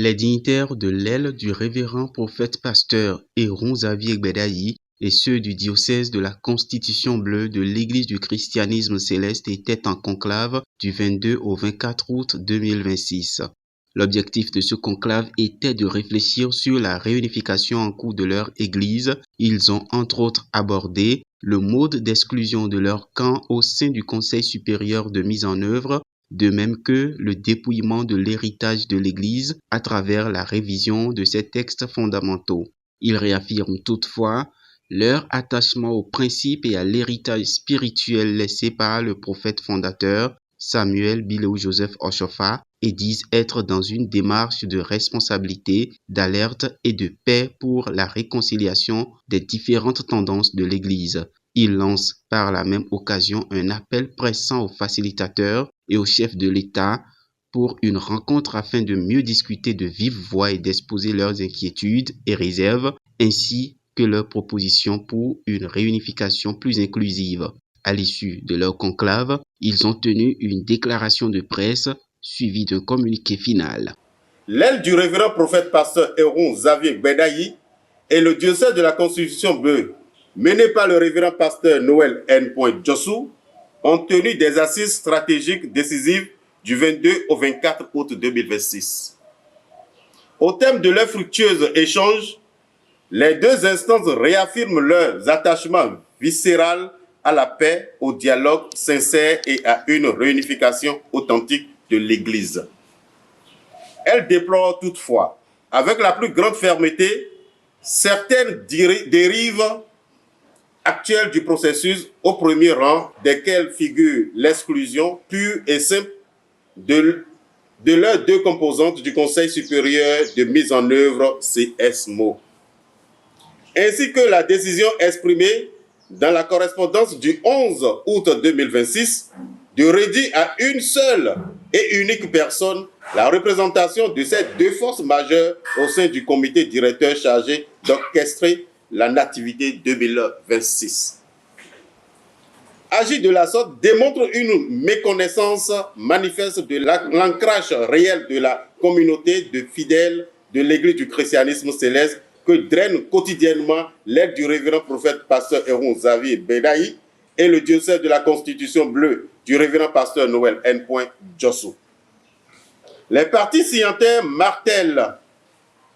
Les dignitaires de l'aile du révérend prophète pasteur Héron Xavier Gbedayi et ceux du diocèse de la Constitution bleue de l'Église du christianisme céleste étaient en conclave du 22 au 24 août 2026. L'objectif de ce conclave était de réfléchir sur la réunification en cours de leur Église. Ils ont entre autres abordé le mode d'exclusion de leur camp au sein du Conseil supérieur de mise en œuvre, de même que le dépouillement de l'héritage de l'Église à travers la révision de ses textes fondamentaux. Ils réaffirment toutefois leur attachement aux principes et à l'héritage spirituel laissé par le prophète fondateur Samuel Biléou-Joseph Oshofa et disent être dans une démarche de responsabilité, d'alerte et de paix pour la réconciliation des différentes tendances de l'Église. Ils lancent par la même occasion un appel pressant aux facilitateurs et aux chefs de l'État pour une rencontre afin de mieux discuter de vive voix et d'exposer leurs inquiétudes et réserves, ainsi que leurs propositions pour une réunification plus inclusive. À l'issue de leur conclave, ils ont tenu une déclaration de presse suivie d'un communiqué final. L'aile du révérend prophète pasteur Héron Xavier Gbedayi et le diocèse de la Constitution bleue, mené par le révérend pasteur Noël N. Jossou, ont tenu des assises stratégiques décisives du 22 au 24 août 2026. Au terme de leurs fructueux échanges, les deux instances réaffirment leurs attachements viscéral à la paix, au dialogue sincère et à une réunification authentique de l'Église. Elles déplorent toutefois, avec la plus grande fermeté, certaines dérives actuelles du processus, au premier rang desquelles figure l'exclusion pure et simple de leurs deux composantes du Conseil supérieur de mise en œuvre CSMO, ainsi que la décision exprimée dans la correspondance du 11 août 2026 de réduire à une seule et unique personne la représentation de ces deux forces majeures au sein du comité directeur chargé d'orchestrer la Nativité 2026. Agir de la sorte démontre une méconnaissance manifeste de l'ancrage réel de la communauté de fidèles de l'Église du christianisme céleste que draine quotidiennement l'aide du révérend prophète pasteur Héron Xavier Gbedayi et le diocèse de la Constitution bleue du révérend pasteur Noël N. Jossou. Les parties signataires martèlent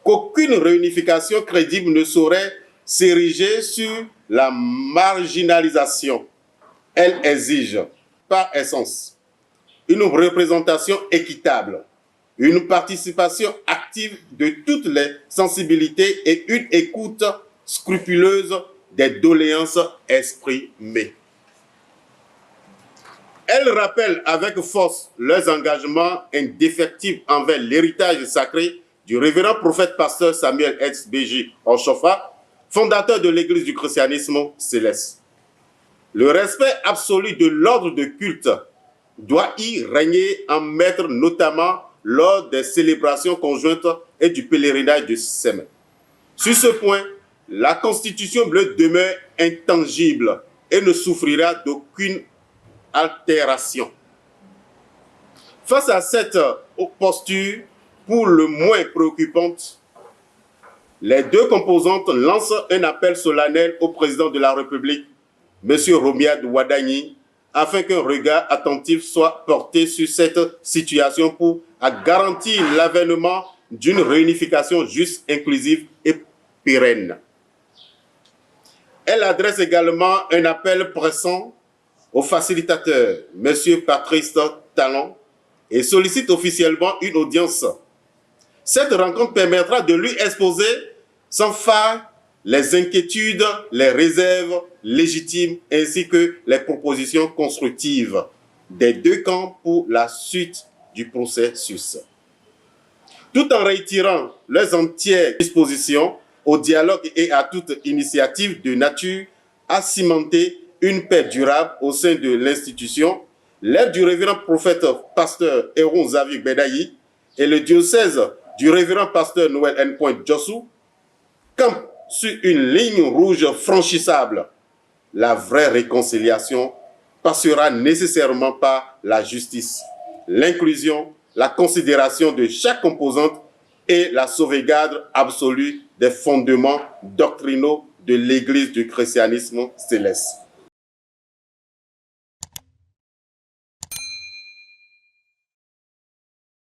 qu'aucune réunification crédible ne saurait s'ériger sur la marginalisation. Elle exige, par essence, une représentation équitable, une participation active de toutes les sensibilités et une écoute scrupuleuse des doléances exprimées. Elles rappellent avec force leurs engagements indéfectibles envers l'héritage sacré du révérend prophète pasteur Samuel XBJ Oshofa, fondateur de l'Église du christianisme céleste. Le respect absolu de l'ordre de culte doit y régner en maître, notamment lors des célébrations conjointes et du pèlerinage de Semaine. Sur ce point, la Constitution bleue demeure intangible et ne souffrira d'aucune altération. Face à cette posture pour le moins préoccupante, les deux composantes lancent un appel solennel au président de la République, M. Romiad Wadagni, afin qu'un regard attentif soit porté sur cette situation pour garantir l'avènement d'une réunification juste, inclusive et pérenne. Elle adresse également un appel pressant au facilitateur, M. Patrice Talon, et sollicite officiellement une audience. Cette rencontre permettra de lui exposer sans phare les inquiétudes, les réserves légitimes ainsi que les propositions constructives des deux camps pour la suite du processus. Tout en réitérant leurs entières dispositions au dialogue et à toute initiative de nature à cimenter une paix durable au sein de l'institution, l'aide du révérend prophète pasteur Héron Xavier Gbedayi et le diocèse du révérend pasteur Noël N. Jossou campent sur une ligne rouge franchissable. La vraie réconciliation passera nécessairement par la justice, l'inclusion, la considération de chaque composante et la sauvegarde absolue des fondements doctrinaux de l'Église du christianisme céleste.